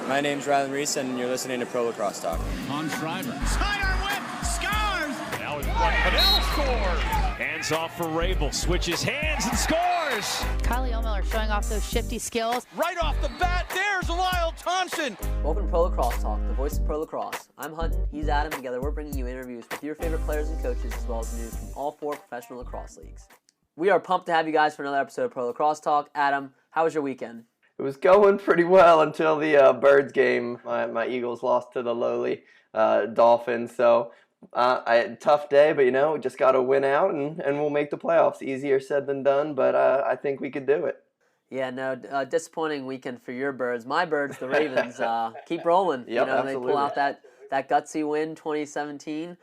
My name's Rylan Reese, and you're listening to Pro Lacrosse Talk. On Schreiber. Sidearm whip, scores! Now it's Rob Pannell scores! Hands off for Rabel, switches hands and scores! Kylie O'Miller showing off those shifty skills. Right off the bat, there's Lyle Thompson! Welcome to Pro Lacrosse Talk, the voice of Pro Lacrosse. I'm Hutton, he's Adam. Together we're bringing you interviews with your favorite players and coaches, as well as news from all 4 professional lacrosse leagues. We are pumped to have you guys for another episode of Pro Lacrosse Talk. Adam, how was your weekend? It was going pretty well until the Birds game. My Eagles lost to the lowly Dolphins. So I had a tough day, but just got to win out and we'll make the playoffs. Easier said than done, but I think we could do it. Yeah, no, disappointing weekend for your Birds. My Birds, the Ravens, keep rolling. Yep, they pull out that gutsy win 2017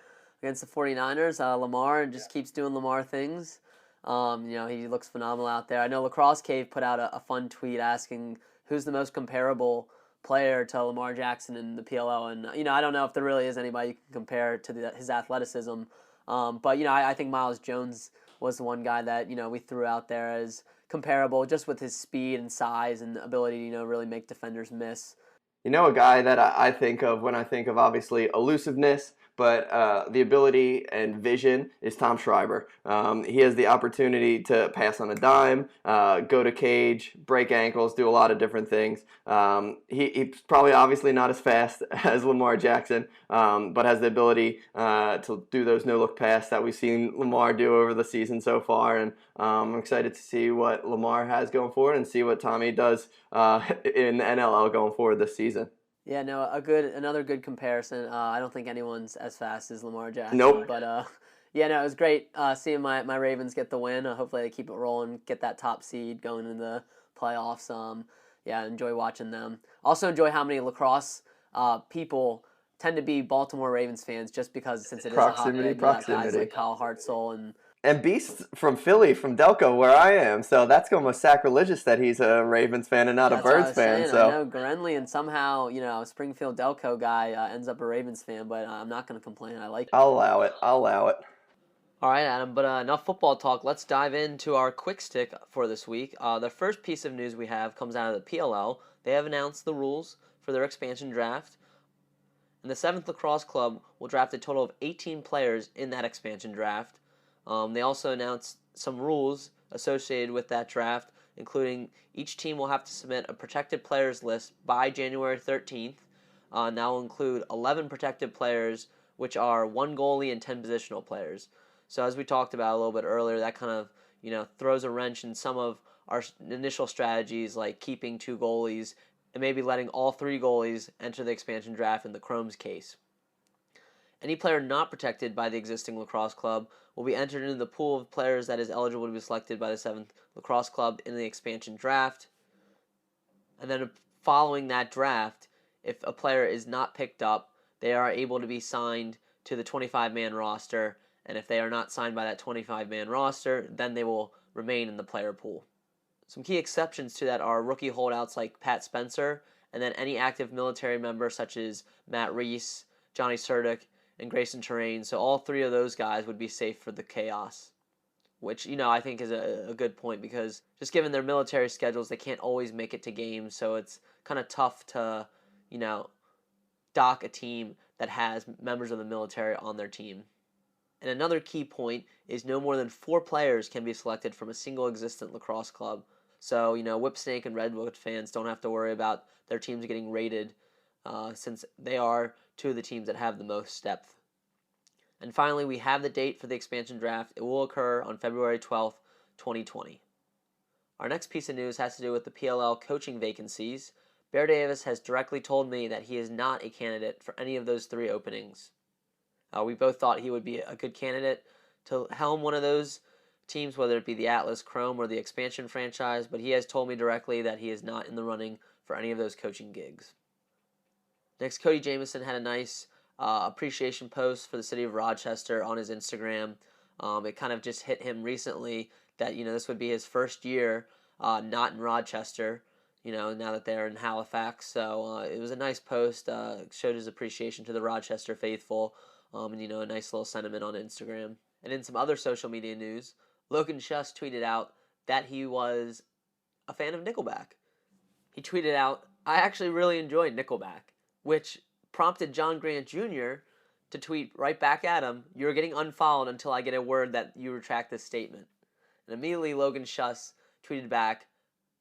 against the 49ers. Lamar just keeps doing Lamar things. He looks phenomenal out there. I know Lacrosse Cave put out a fun tweet asking who's the most comparable player to Lamar Jackson in the PLL. And, I don't know if there really is anybody you can compare to his athleticism. But I think Miles Jones was the one guy that, we threw out there as comparable just with his speed and size and ability to, really make defenders miss. A guy that I think of when I think of obviously elusiveness, but the ability and vision is Tom Schreiber. He has the opportunity to pass on a dime, go to cage, break ankles, do a lot of different things. He's probably obviously not as fast as Lamar Jackson, but has the ability to do those no-look passes that we've seen Lamar do over the season so far. And I'm excited to see what Lamar has going forward and see what Tommy does in NLL going forward this season. Yeah, no, another good comparison. I don't think anyone's as fast as Lamar Jackson. Nope. But it was great seeing my Ravens get the win. Hopefully they keep it rolling, get that top seed going into the playoffs. Enjoy watching them. Also enjoy how many lacrosse people tend to be Baltimore Ravens fans just because since it is a hotbed, guys like Kyle Hartzell and Beast from Philly, from Delco, where I am. So that's almost sacrilegious that he's a Ravens fan and not a Birds fan. So I know Grenly and somehow, Springfield Delco guy ends up a Ravens fan, but I'm not going to complain. I like it. I'll allow it. All right, Adam, but enough football talk. Let's dive into our quick stick for this week. The first piece of news we have comes out of the PLL. They have announced the rules for their expansion draft. And the 7th Lacrosse Club will draft a total of 18 players in that expansion draft. They also announced some rules associated with that draft, including each team will have to submit a protected players list by January 13th. That will include 11 protected players, which are 1 goalie and 10 positional players. So as we talked about a little bit earlier, that kind of throws a wrench in some of our initial strategies, like keeping 2 goalies and maybe letting all 3 goalies enter the expansion draft in the Chrome's case. Any player not protected by the existing lacrosse club will be entered into the pool of players that is eligible to be selected by the 7th Lacrosse Club in the expansion draft. And then following that draft, if a player is not picked up, they are able to be signed to the 25-man roster. And if they are not signed by that 25-man roster, then they will remain in the player pool. Some key exceptions to that are rookie holdouts like Pat Spencer, and then any active military member such as Matt Reese, Johnny Surdick, and Grayson Terrain. So all 3 of those guys would be safe for the chaos, which, I think is a good point because just given their military schedules, they can't always make it to games. So it's kind of tough to, dock a team that has members of the military on their team. And another key point is no more than 4 players can be selected from a single existent lacrosse club. So, Whipsnake and Redwood fans don't have to worry about their teams getting rated since they are 2 of the teams that have the most depth. And finally, we have the date for the expansion draft. It will occur on February 12th, 2020. Our next piece of news has to do with the PLL coaching vacancies. Bear Davis has directly told me that he is not a candidate for any of those 3 openings. We both thought he would be a good candidate to helm one of those teams, whether it be the Atlas, Chrome, or the expansion franchise, but he has told me directly that he is not in the running for any of those coaching gigs. Next, Cody Jamieson had a nice appreciation post for the city of Rochester on his Instagram. It kind of just hit him recently that, this would be his first year not in Rochester, now that they're in Halifax. So it was a nice post, showed his appreciation to the Rochester faithful, and, a nice little sentiment on Instagram. And in some other social media news, Logan Schuss tweeted out that he was a fan of Nickelback. He tweeted out I actually really enjoyed Nickelback, which prompted John Grant Jr. to tweet right back at him, "You're getting unfollowed until I get a word that you retract this statement." And immediately Logan Schuss tweeted back,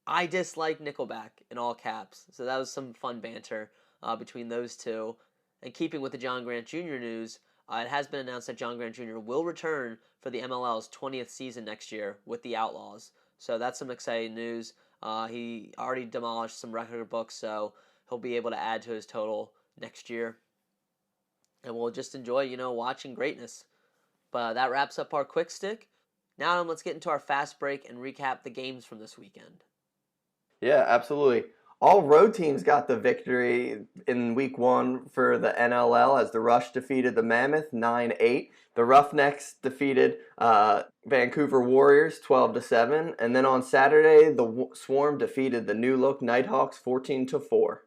"I dislike Nickelback," in all caps. So that was some fun banter between those two. And keeping with the John Grant Jr. news, it has been announced that John Grant Jr. will return for the MLL's 20th season next year with the Outlaws. So that's some exciting news. He already demolished some record books, so he'll be able to add to his total next year. And we'll just enjoy, watching greatness. But that wraps up our quick stick. Now let's get into our fast break and recap the games from this weekend. Yeah, absolutely. All road teams got the victory in week 1 for the NLL as the Rush defeated the Mammoth 9-8. The Roughnecks defeated Vancouver Warriors 12-7. And then on Saturday, the Swarm defeated the New Look Nighthawks 14-4.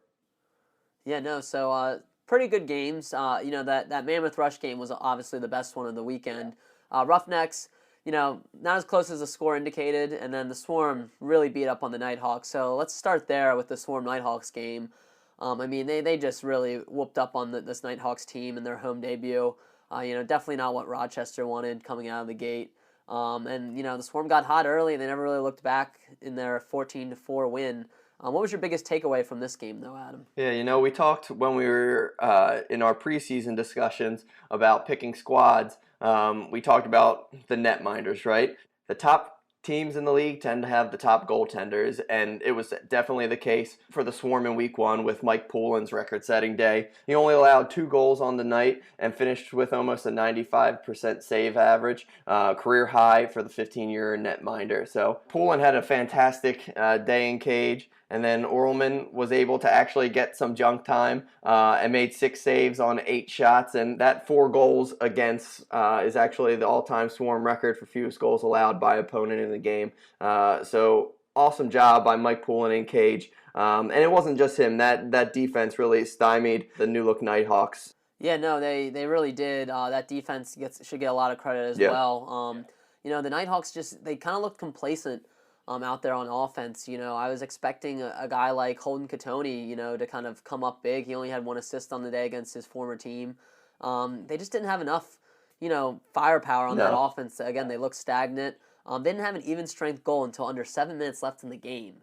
Yeah, so pretty good games. That Mammoth Rush game was obviously the best one of the weekend. Roughnecks, not as close as the score indicated, and then the Swarm really beat up on the Nighthawks. So let's start there with the Swarm Nighthawks game. They just really whooped up on this Nighthawks team in their home debut. Definitely not what Rochester wanted coming out of the gate. The Swarm got hot early, and they never really looked back in their 14-4 win. What was your biggest takeaway from this game, though, Adam? Yeah, we talked when we were in our preseason discussions about picking squads. We talked about the netminders, right? The top teams in the league tend to have the top goaltenders, and it was definitely the case for the Swarm in week 1 with Mike Poulin's record-setting day. He only allowed 2 goals on the night and finished with almost a 95% save average, career high for the 15-year netminder. So Poulin had a fantastic day in cage. And then Orlman was able to actually get some junk time and made 6 saves on 8 shots. And that 4 goals against is actually the all-time Swarm record for fewest goals allowed by opponent in the game. So awesome job by Mike Poulin in cage. And it wasn't just him. That defense really stymied the New Look Nighthawks. Yeah, no, they really did. That defense should get a lot of credit as well. The Nighthawks they kind of looked complacent out there on offense. I was expecting a guy like Holden Catoni, to kind of come up big. He only had 1 assist on the day against his former team. They just didn't have enough, firepower on that offense. Again, they looked stagnant. They didn't have an even strength goal until under 7 minutes left in the game,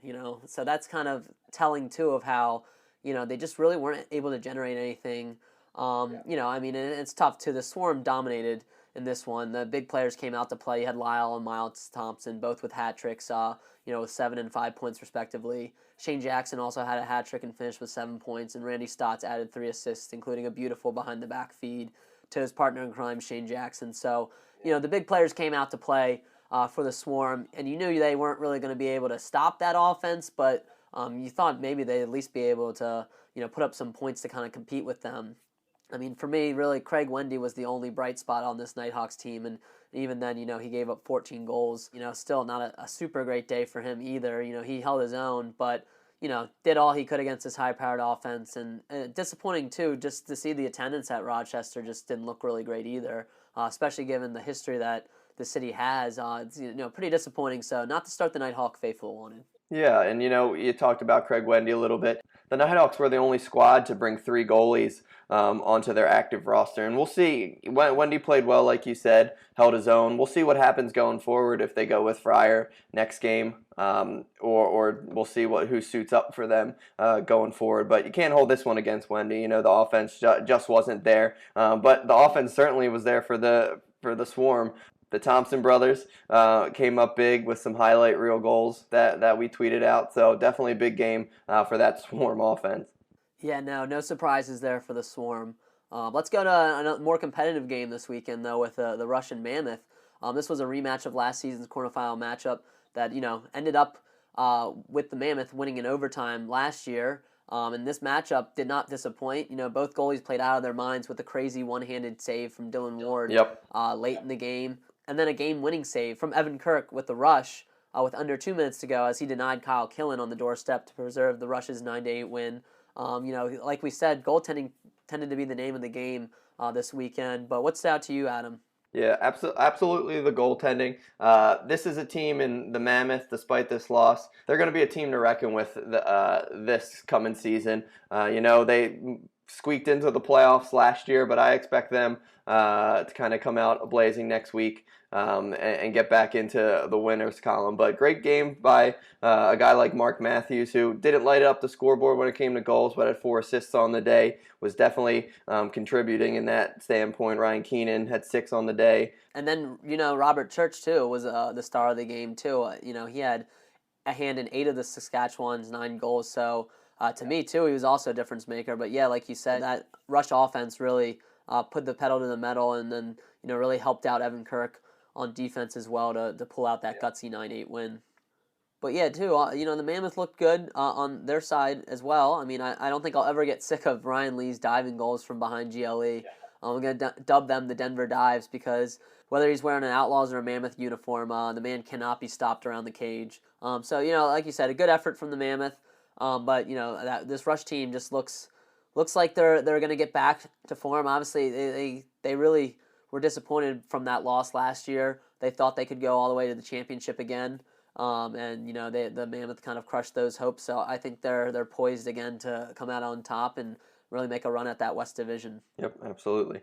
So that's kind of telling, too, of how, they just really weren't able to generate anything. It's tough, too. The Swarm dominated in this one. The big players came out to play. You had Lyle and Miles Thompson, both with hat tricks, with 7 and 5 points respectively. Shane Jackson also had a hat trick and finished with 7 points, and Randy Stotts added 3 assists, including a beautiful behind-the-back feed to his partner in crime, Shane Jackson. So, the big players came out to play for the Swarm, and you knew they weren't really going to be able to stop that offense, but you thought maybe they'd at least be able to, put up some points to kind of compete with them. For me, really, Craig Wendy was the only bright spot on this Nighthawks team, and even then, he gave up 14 goals. Still not a super great day for him either. He held his own, but, did all he could against this high-powered offense, and disappointing, too, just to see the attendance at Rochester just didn't look really great either, especially given the history that the city has. It's, pretty disappointing, so not to start the Nighthawk faithful wanted. Yeah, and you talked about Craig Wendy a little bit. The Nighthawks were the only squad to bring 3 goalies onto their active roster, and we'll see. Wendy played well, like you said, held his own. We'll see what happens going forward if they go with Fryer next game, or we'll see who suits up for them going forward. But you can't hold this one against Wendy. The offense just wasn't there, but the offense certainly was there for the Swarm. The Thompson brothers came up big with some highlight reel goals that we tweeted out. So definitely a big game for that Swarm offense. Yeah, no surprises there for the Swarm. Let's go to a more competitive game this weekend, though, with the Russian Mammoth. This was a rematch of last season's quarterfinal matchup that, ended up with the Mammoth winning in overtime last year. And this matchup did not disappoint. Both goalies played out of their minds with a crazy one-handed save from Dylan Ward late in the game. And then a game-winning save from Evan Kirk with the Rush with under 2 minutes to go as he denied Kyle Killen on the doorstep to preserve the Rush's 9-8 win. Like we said, goaltending tended to be the name of the game this weekend. But what stood out to you, Adam? Yeah, absolutely the goaltending. This is a team in the Mammoth, despite this loss. They're going to be a team to reckon with this coming season. They squeaked into the playoffs last year, but I expect them to kind of come out blazing next week and get back into the winners column. But great game by a guy like Mark Matthews, who didn't light up the scoreboard when it came to goals, but had 4 assists on the day, was definitely contributing in that standpoint. Ryan Keenan had 6 on the day. And then, Robert Church, too, was the star of the game, too. He had a hand in 8 of the Saskatchewan's 9 goals. So, to me, too, he was also a difference maker. But, yeah, like you said, that rush offense really put the pedal to the metal and then, really helped out Evan Kirk on defense as well to pull out that gutsy 9-8 win. But, yeah, too, the Mammoth looked good on their side as well. I mean, I don't think I'll ever get sick of Ryan Lee's diving goals from behind GLE. I'm going to dub them the Denver Dives because whether he's wearing an Outlaws or a Mammoth uniform, the man cannot be stopped around the cage. So, like you said, a good effort from the Mammoth. But, this Rush team just looks like they're going to get back to form. Obviously, they really were disappointed from that loss last year. They thought they could go all the way to the championship again. The Mammoth kind of crushed those hopes. So I think they're poised again to come out on top and really make a run at that West Division. Yep, absolutely.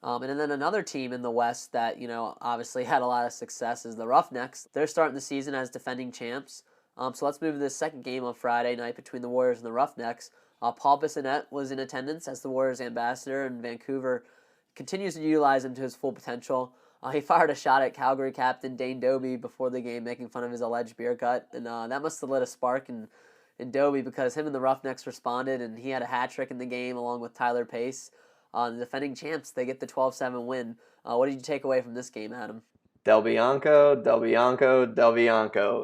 And then another team in the West that, obviously had a lot of success is the Roughnecks. They're starting the season as defending champs. So let's move to this second game on Friday night between the Warriors and the Roughnecks. Paul Bissonnette was in attendance as the Warriors ambassador, and Vancouver continues to utilize him to his full potential. He fired a shot at Calgary captain Dane Doby before the game, making fun of his alleged beer gut, and that must have lit a spark in Doby because him and the Roughnecks responded, and he had a hat trick in the game along with Tyler Pace. The defending champs, they get the 12-7 win. What did you take away from this game, Adam? Del Bianco.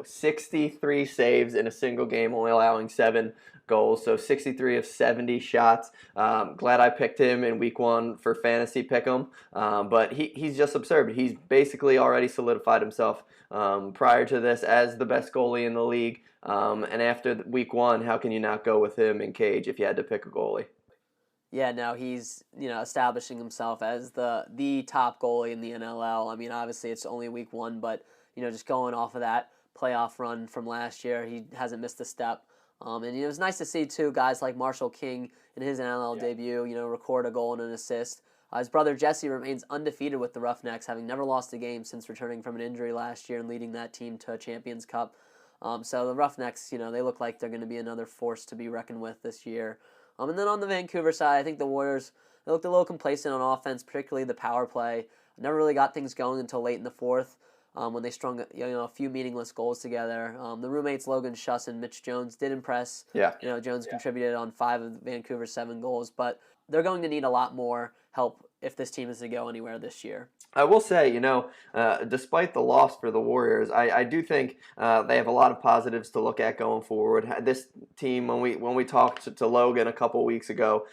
63 saves in a single game, only allowing 7 goals. So 63 of 70 shots. Glad I picked him in week 1 for fantasy pick'em. But he's just absurd. He's basically already solidified himself prior to this as the best goalie in the league. And after week 1, how can you not go with him in cage if you had to pick a goalie? Yeah, no, he's establishing himself as the top goalie in the NLL. I mean, obviously it's only week 1, but just going off of that playoff run from last year, he hasn't missed a step. And it was nice to see too guys like Marshall King in his NLL debut, record a goal and an assist. His brother Jesse remains undefeated with the Roughnecks, having never lost a game since returning from an injury last year and leading that team to a Champions Cup. So the Roughnecks, they look like they're going to be another force to be reckoned with this year. And then on the Vancouver side, I think the Warriors, they looked a little complacent on offense, particularly the power play. Never really got things going until late in the 4th when they strung a few meaningless goals together. The roommates Logan Schuss and Mitch Jones did impress. Yeah. Jones contributed on 5 of Vancouver's 7 goals, but they're going to need a lot more help if this team is to go anywhere this year. I will say, despite the loss for the Warriors, I do think they have a lot of positives to look at going forward. This team, when we talked to Logan a couple weeks ago,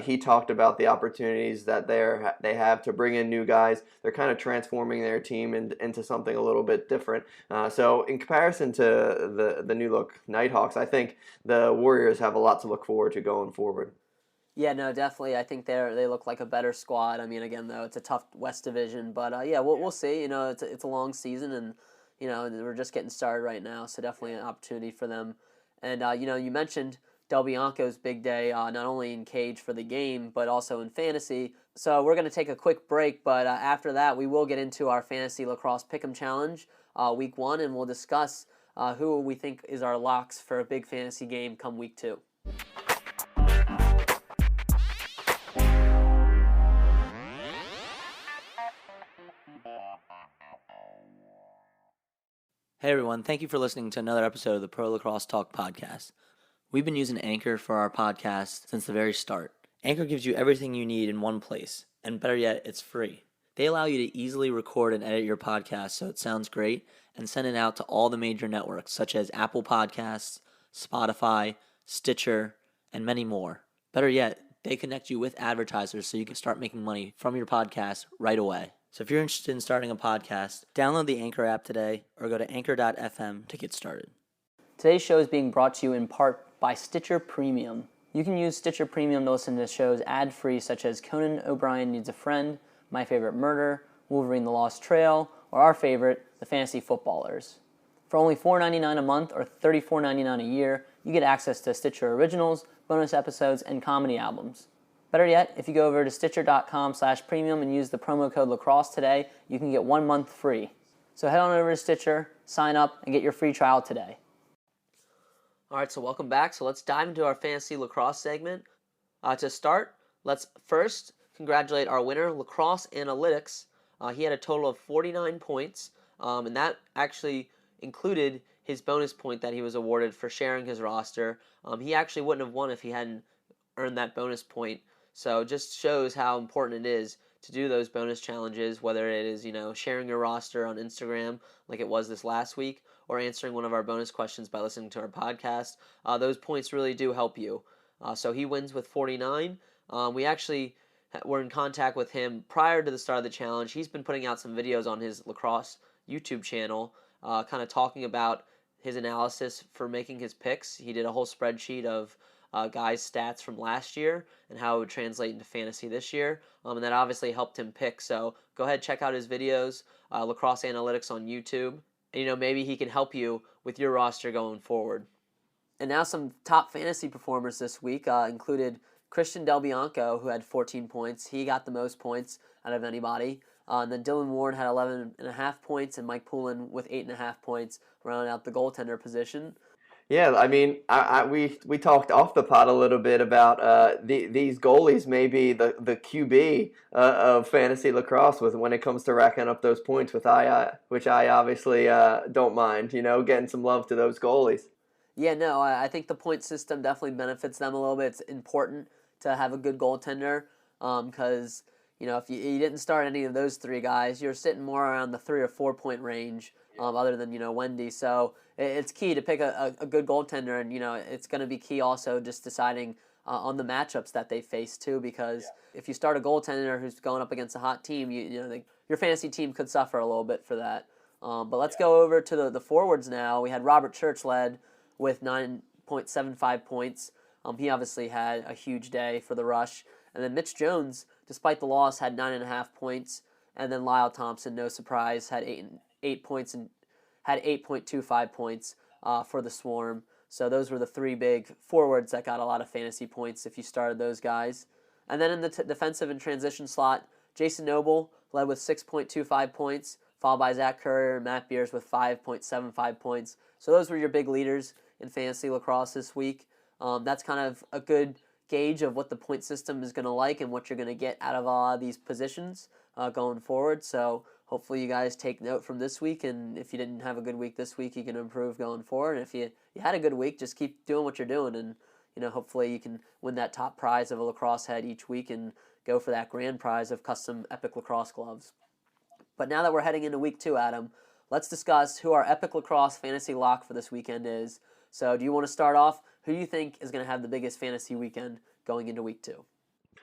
he talked about the opportunities that they have to bring in new guys. They're kind of transforming their team into something a little bit different. So in comparison to the new look Nighthawks, I think the Warriors have a lot to look forward to going forward. Yeah, no, definitely. I think they look like a better squad. I mean, again, though, it's a tough West Division, but we'll see. It's a long season, and we're just getting started right now, so definitely an opportunity for them. And you mentioned Del Bianco's big day, not only in cage for the game, but also in fantasy. So we're going to take a quick break, but after that, we will get into our fantasy lacrosse pick'em challenge, week 1, and we'll discuss who we think is our locks for a big fantasy game come week 2. Hey everyone, thank you for listening to another episode of the Pro Lacrosse Talk podcast. We've been using Anchor for our podcast since the very start. Anchor gives you everything you need in one place, and better yet, it's free. They allow you to easily record and edit your podcast so it sounds great and send it out to all the major networks such as Apple Podcasts, Spotify, Stitcher, and many more. Better yet, they connect you with advertisers so you can start making money from your podcast right away. So if you're interested in starting a podcast, download the Anchor app today or go to anchor.fm to get started. Today's show is being brought to you in part by Stitcher Premium. You can use Stitcher Premium to listen to shows ad-free such as Conan O'Brien Needs a Friend, My Favorite Murder, Wolverine the Lost Trail, or our favorite, the Fantasy Footballers. For only $4.99 a month or $34.99 a year, you get access to Stitcher Originals, bonus episodes, and comedy albums. Better yet, if you go over to Stitcher.com/premium and use the promo code lacrosse today, you can get 1 month free. So head on over to Stitcher, sign up, and get your free trial today. All right, so welcome back. So let's dive into our Fantasy Lacrosse segment. To start, let's first congratulate our winner, Lacrosse Analytics. He had a total of 49 points, and that actually included his bonus point that he was awarded for sharing his roster. He actually wouldn't have won if he hadn't earned that bonus point. So it just shows how important it is to do those bonus challenges, whether it is, sharing your roster on Instagram like it was this last week, or answering one of our bonus questions by listening to our podcast. Those points really do help you. So he wins with 49. We actually were in contact with him prior to the start of the challenge. He's been putting out some videos on his lacrosse YouTube channel, kind of talking about his analysis for making his picks. He did a whole spreadsheet of guys' stats from last year and how it would translate into fantasy this year, and that obviously helped him pick. So go ahead, check out his videos, Lacrosse Analytics on YouTube, and maybe he can help you with your roster going forward. And now some top fantasy performers this week included Christian Del Bianco, who had 14 points. He got the most points out of anybody. And then Dylan Ward had 11.5 points, and Mike Poulin with 8.5 points, rounding out the goaltender position. Yeah, I mean, we talked off the pod a little bit about these goalies may be the QB of fantasy lacrosse when it comes to racking up those points, which I obviously don't mind, getting some love to those goalies. Yeah, no, I think the point system definitely benefits them a little bit. It's important to have a good goaltender because, if you didn't start any of those three guys, you're sitting more around the 3 or 4 point range, other than, Wendy. So it's key to pick a good goaltender, and, it's going to be key also just deciding on the matchups that they face too, because if you start a goaltender who's going up against a hot team, your fantasy team could suffer a little bit for that. But let's go over to the forwards now. We had Robert Church led with 9.75 points. He obviously had a huge day for the Rush. And then Mitch Jones, despite the loss, had 9.5 points. And then Lyle Thompson, no surprise, had 8 points and had 8.25 points for the Swarm. So those were the three big forwards that got a lot of fantasy points if you started those guys. And then in the defensive and transition slot, Jason Noble led with 6.25 points, followed by Zach Currier and Matt Beers with 5.75 points. So those were your big leaders in fantasy lacrosse this week. That's kind of a good gauge of what the point system is going to like and what you're going to get out of these positions going forward. So hopefully you guys take note from this week, and if you didn't have a good week this week, you can improve going forward. And if you had a good week, just keep doing what you're doing, and hopefully you can win that top prize of a lacrosse head each week and go for that grand prize of custom Epoch Lacrosse gloves. But now that we're heading into week 2, Adam, let's discuss who our Epoch Lacrosse fantasy lock for this weekend is. So do you want to start off? Who do you think is going to have the biggest fantasy weekend going into week 2?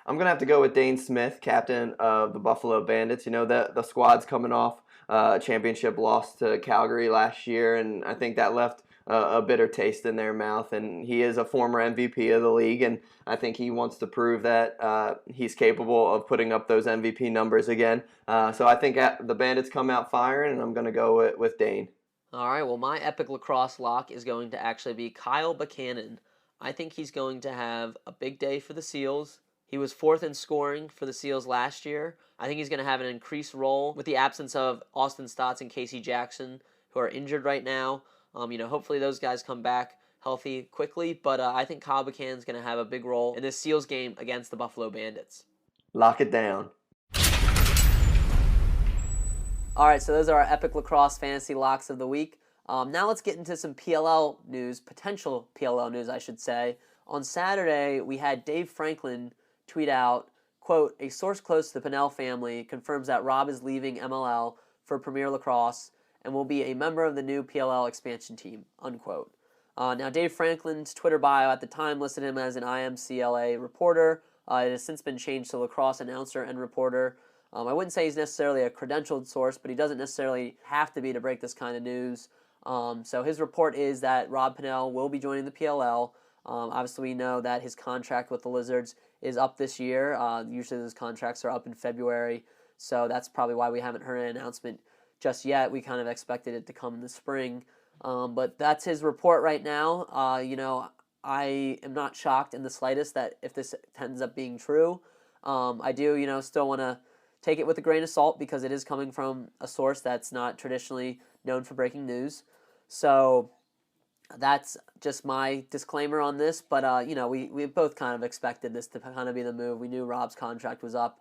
I'm going to have to go with Dane Smith, captain of the Buffalo Bandits. The squad's coming off a championship loss to Calgary last year, and I think that left a bitter taste in their mouth. And he is a former MVP of the league, and I think he wants to prove that he's capable of putting up those MVP numbers again. So I think the Bandits come out firing, and I'm going to go with Dane. All right, well, my Epoch Lacrosse lock is going to actually be Kyle Buchanan. I think he's going to have a big day for the Seals. He was 4th in scoring for the Seals last year. I think he's going to have an increased role with the absence of Austin Stotts and Casey Jackson, who are injured right now. Hopefully those guys come back healthy quickly, but I think Kyle Buchanan's going to have a big role in this Seals game against the Buffalo Bandits. Lock it down. All right, so those are our Epoch Lacrosse fantasy locks of the week. Now let's get into some PLL news, potential PLL news, I should say. On Saturday, we had Dave Franklin tweet out, quote, "A source close to the Pannell family confirms that Rob is leaving MLL for Premier Lacrosse and will be a member of the new PLL expansion team," unquote. Now, Dave Franklin's Twitter bio at the time listed him as an IMCLA reporter. It has since been changed to lacrosse announcer and reporter. I wouldn't say he's necessarily a credentialed source, but he doesn't necessarily have to be to break this kind of news. So his report is that Rob Pannell will be joining the PLL. Obviously, we know that his contract with the Lizards is up this year. Usually those contracts are up in February. So that's probably why we haven't heard an announcement just yet. We kind of expected it to come in the spring. But that's his report right now. I am not shocked in the slightest that if this ends up being true. I do, still want to take it with a grain of salt because it is coming from a source that's not traditionally known for breaking news. So that's just my disclaimer on this. But, we both kind of expected this to kind of be the move. We knew Rob's contract was up.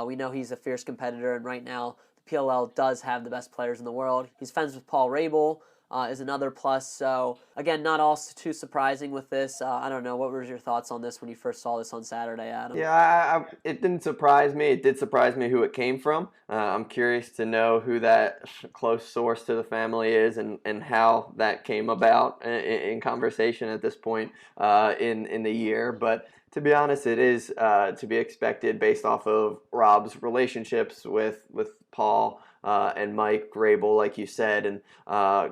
We know he's a fierce competitor, and right now the PLL does have the best players in the world. He's friends with Paul Rabel. Is another plus. So, again, not all too surprising with this. I don't know. What were your thoughts on this when you first saw this on Saturday, Adam? Yeah, it didn't surprise me. It did surprise me who it came from. I'm curious to know who that close source to the family is and how that came about in conversation at this point in the year. But to be honest, it is to be expected based off of Rob's relationships with Paul and Mike Grable, like you said, and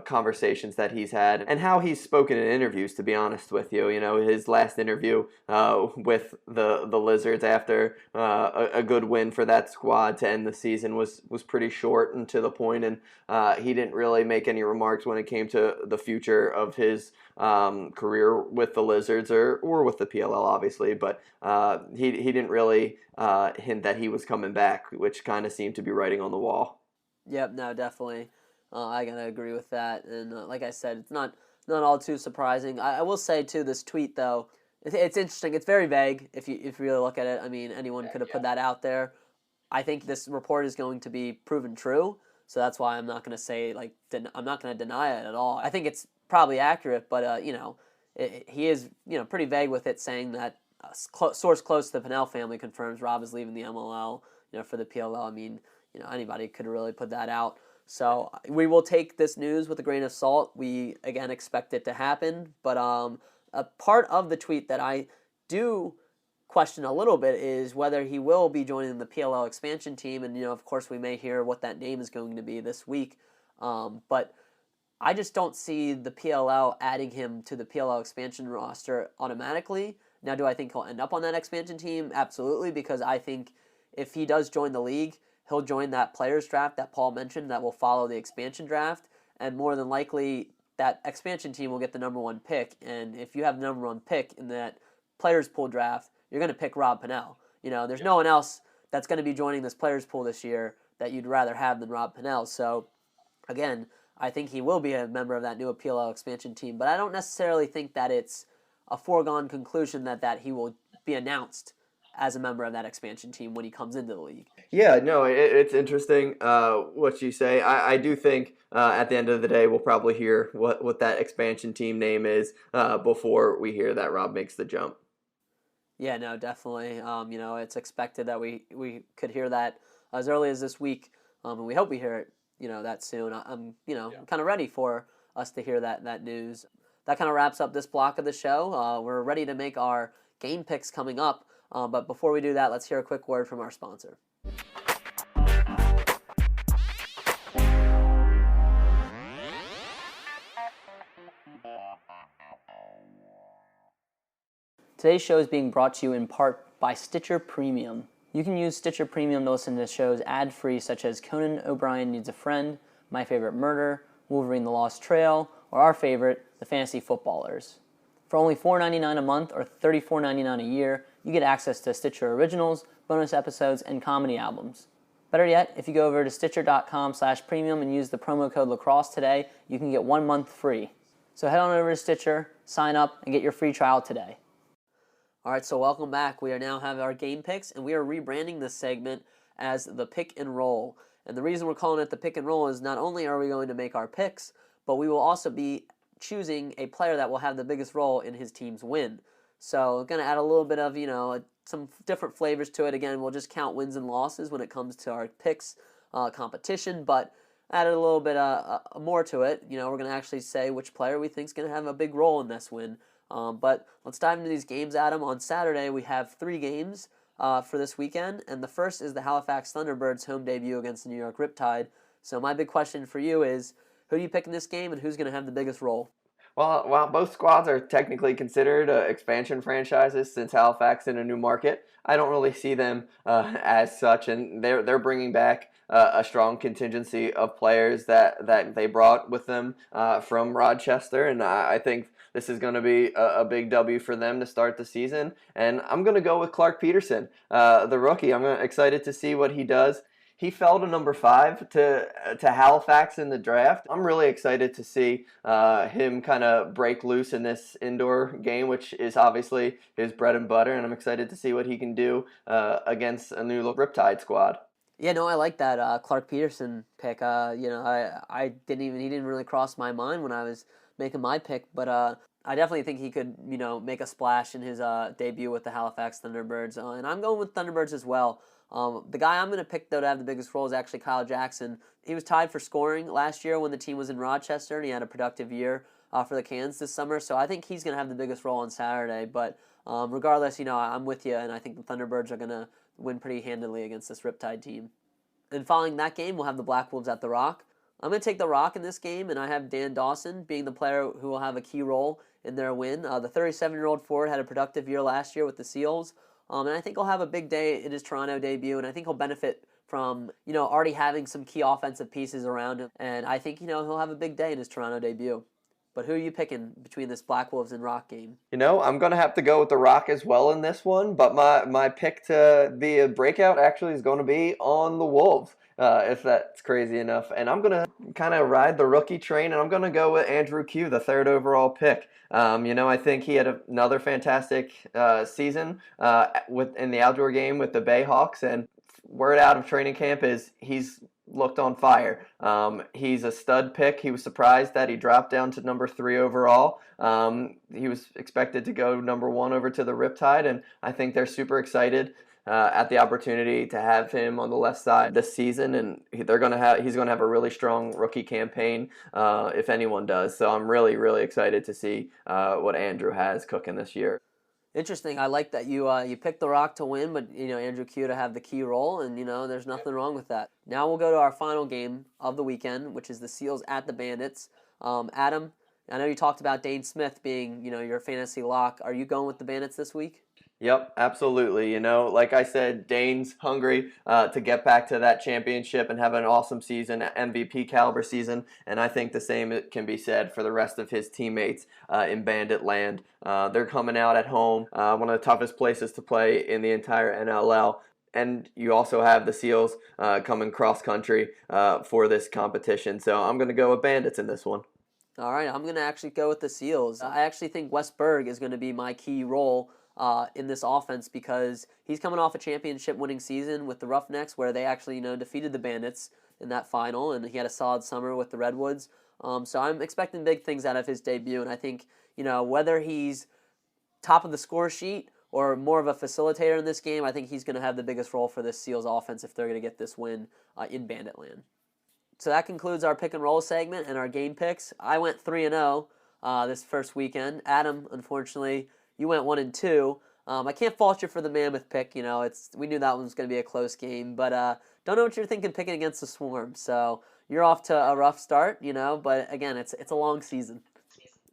conversations that he's had, and how he's spoken in interviews, to be honest with you. His last interview with the Lizards after a good win for that squad to end the season was pretty short and to the point, and he didn't really make any remarks when it came to the future of his career with the Lizards or with the PLL, obviously, but he didn't really hint that he was coming back, which kind of seemed to be writing on the wall. Yep, no, definitely. I gotta agree with that. And like I said, it's not all too surprising. I will say too, this tweet though, it's interesting. It's very vague if you really look at it. I mean, anyone could have put that out there. I think this report is going to be proven true, so that's why I'm not gonna say I'm not gonna deny it at all. I think it's probably accurate, but he is pretty vague with it, saying that a source close to the Pannell family confirms Rob is leaving the MLL. For the PLL. I mean, anybody could really put that out. So we will take this news with a grain of salt. We, again, expect it to happen. But a part of the tweet that I do question a little bit is whether he will be joining the PLL expansion team. And, of course, we may hear what that name is going to be this week. But I just don't see the PLL adding him to the PLL expansion roster automatically. Now, do I think he'll end up on that expansion team? Absolutely, because I think if he does join the league, he'll join that players draft that Paul mentioned that will follow the expansion draft, and more than likely that expansion team will get the number 1 pick. And if you have the number 1 pick in that players pool draft, you're going to pick Rob Pannell. There's no one else that's going to be joining this players pool this year that you'd rather have than Rob Pannell. So, again, I think he will be a member of that new PLL expansion team, but I don't necessarily think that it's a foregone conclusion that he will be announced as a member of that expansion team when he comes into the league. Yeah, no, it's interesting what you say. I do think at the end of the day we'll probably hear what that expansion team name is before we hear that Rob makes the jump. Yeah, no, definitely. It's expected that we could hear that as early as this week, and we hope we hear it, that soon. I'm kind of ready for us to hear that news. That kind of wraps up this block of the show. We're ready to make our game picks coming up. But before we do that, let's hear a quick word from our sponsor. Today's show is being brought to you in part by Stitcher Premium. You can use Stitcher Premium to listen to shows ad-free such as Conan O'Brien Needs a Friend, My Favorite Murder, Wolverine the Lost Trail, or our favorite, The Fantasy Footballers. For only $4.99 a month or $34.99 a year, you get access to Stitcher Originals, bonus episodes, and comedy albums. Better yet, if you go over to Stitcher.com/premium and use the promo code LACROSSE today, you can get 1 month free. So head on over to Stitcher, sign up, and get your free trial today. All right, so welcome back. We are now have our game picks, and we are rebranding this segment as the Pick and Roll. And the reason we're calling it the Pick and Roll is not only are we going to make our picks, but we will also be choosing a player that will have the biggest role in his team's win. So we're going to add a little bit of, some different flavors to it. Again, we'll just count wins and losses when it comes to our picks competition, but added a little bit more to it. We're going to actually say which player we think is going to have a big role in this win. But let's dive into these games, Adam. On Saturday, we have 3 games for this weekend, and the first is the Halifax Thunderbirds' home debut against the New York Riptide. So my big question for you is, who do you pick in this game, and who's going to have the biggest role? Well, while both squads are technically considered expansion franchises since Halifax in a new market, I don't really see them as such, and they're bringing back a strong contingency of players that they brought with them from Rochester, and I think this is going to be a big W for them to start the season. And I'm going to go with Clark Peterson, the rookie. I'm excited to see what he does. He fell to number 5 to Halifax in the draft. I'm really excited to see him kind of break loose in this indoor game, which is obviously his bread and butter, and I'm excited to see what he can do against a new Riptide squad. Yeah, no, I like that Clark Peterson pick. I he didn't really cross my mind when I was making my pick, but I definitely think he could, make a splash in his debut with the Halifax Thunderbirds, and I'm going with Thunderbirds as well. The guy I'm going to pick, though, to have the biggest role is actually Kyle Jackson. He was tied for scoring last year when the team was in Rochester, and he had a productive year for the Cans this summer. So I think he's going to have the biggest role on Saturday. But regardless, I'm with you, and I think the Thunderbirds are going to win pretty handily against this Riptide team. And following that game, we'll have the Black Wolves at the Rock. I'm going to take the Rock in this game, and I have Dan Dawson being the player who will have a key role in their win. The 37-year-old forward had a productive year last year with the Seals. And I think he'll have a big day in his Toronto debut, and I think he'll benefit from, already having some key offensive pieces around him. And I think, he'll have a big day in his Toronto debut. But who are you picking between this Black Wolves and Rock game? I'm going to have to go with the Rock as well in this one, but my pick to be a breakout actually is going to be on the Wolves, if that's crazy enough. And I'm going to kind of ride the rookie train, and I'm going to go with Andrew Q, the 3rd overall pick. I think he had another fantastic season in the outdoor game with the Bayhawks, and word out of training camp is he's looked on fire. He's a stud pick. He was surprised that he dropped down to number 3 overall. He was expected to go number 1 over to the Riptide, and I think they're super excited at the opportunity to have him on the left side this season, and he's going to have a really strong rookie campaign if anyone does. So I'm really, really excited to see what Andrew has cooking this year. Interesting. I like that you picked the Rock to win, but Andrew Q to have the key role, and there's nothing wrong with that. Now we'll go to our final game of the weekend, which is the Seals at the Bandits. Adam, I know you talked about Dane Smith being your fantasy lock. Are you going with the Bandits this week? Yep, absolutely. Like I said, Dane's hungry to get back to that championship and have an awesome season, MVP caliber season, and I think the same can be said for the rest of his teammates in Bandit land. They're coming out at home, one of the toughest places to play in the entire NLL. And you also have the Seals coming cross-country for this competition. So I'm going to go with Bandits in this one. All right, I'm going to actually go with the Seals. I actually think Wes Berg is going to be my key role in this offense because he's coming off a championship-winning season with the Roughnecks where they actually, defeated the Bandits in that final, and he had a solid summer with the Redwoods. So I'm expecting big things out of his debut, and I think, whether he's top of the score sheet or more of a facilitator in this game, I think he's going to have the biggest role for this Seals offense if they're going to get this win in Banditland. So that concludes our pick and roll segment and our game picks. I went 3-0 this first weekend. Adam, unfortunately, you went 1-2. I can't fault you for the Mammoth pick. We knew that one was going to be a close game, but don't know what you're thinking picking against the Swarm. So you're off to a rough start, but again, it's a long season.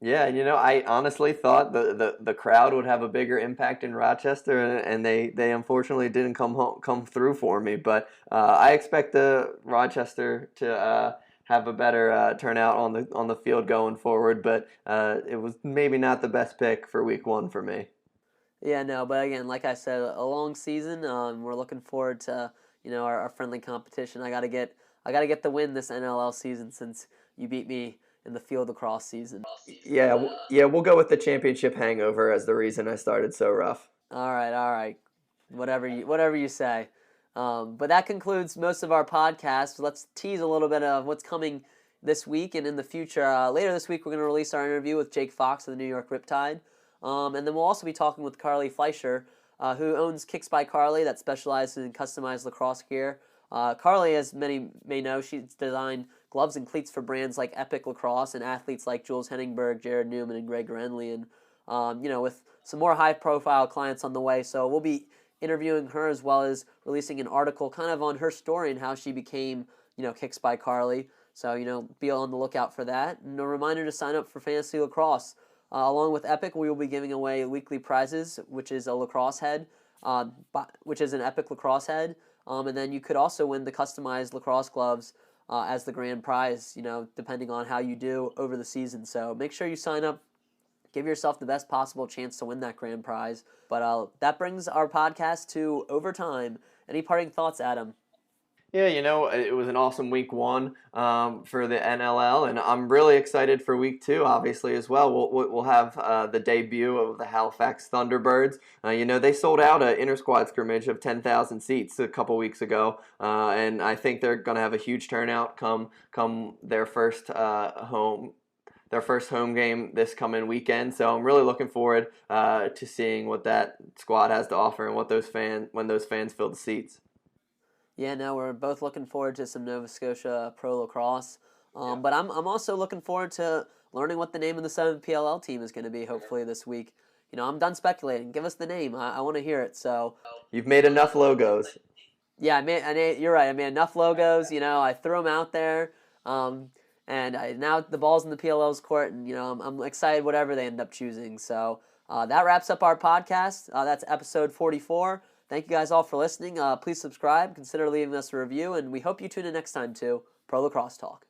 Yeah, I honestly thought the crowd would have a bigger impact in Rochester, and they unfortunately didn't come through for me. But I expect the Rochester to have a better turnout on the field going forward. But it was maybe not the best pick for week 1 for me. Yeah, no, but again, like I said, a long season. We're looking forward to our friendly competition. I gotta get the win this NLL season since you beat me in the field lacrosse season. Yeah, we'll go with the championship hangover as the reason I started so rough. All right. Whatever you say. But that concludes most of our podcast. Let's tease a little bit of what's coming this week and in the future. Later this week, we're going to release our interview with Jake Fox of the New York Riptide. And then we'll also be talking with Carly Fleischer, who owns Kicks by Carly that specializes in customized lacrosse gear. Carly, as many may know, she's designed gloves and cleats for brands like Epoch Lacrosse and athletes like Jules Henningberg, Jared Newman, and Greg Renly, and with some more high-profile clients on the way. So we'll be interviewing her as well as releasing an article kind of on her story and how she became, Kicks by Carly. So, be on the lookout for that. And a reminder to sign up for Fantasy Lacrosse. Along with Epic, we will be giving away weekly prizes, which is a lacrosse head, which is an Epic lacrosse head. And then you could also win the customized lacrosse gloves as the grand prize, depending on how you do over the season. So make sure you sign up. Give yourself the best possible chance to win that grand prize. But that brings our podcast to overtime. Any parting thoughts, Adam? Yeah, it was an awesome week 1 for the NLL, and I'm really excited for week 2, obviously, as well. We'll have the debut of the Halifax Thunderbirds. They sold out an inter-squad scrimmage of 10,000 seats a couple weeks ago, and I think they're going to have a huge turnout come their first home game this coming weekend. So I'm really looking forward to seeing what that squad has to offer and when those fans fill the seats. Yeah, no, we're both looking forward to some Nova Scotia Pro Lacrosse. But I'm also looking forward to learning what the name of the WPLL team is going to be, hopefully, this week. I'm done speculating. Give us the name. I want to hear it. So you've made enough logos. Yeah, you're right. I made enough logos. I threw them out there. And now the ball's in the PLL's court, and I'm excited whatever they end up choosing. So that wraps up our podcast. That's episode 44. Thank you guys all for listening. Please subscribe, consider leaving us a review, and we hope you tune in next time to Pro Lacrosse Talk.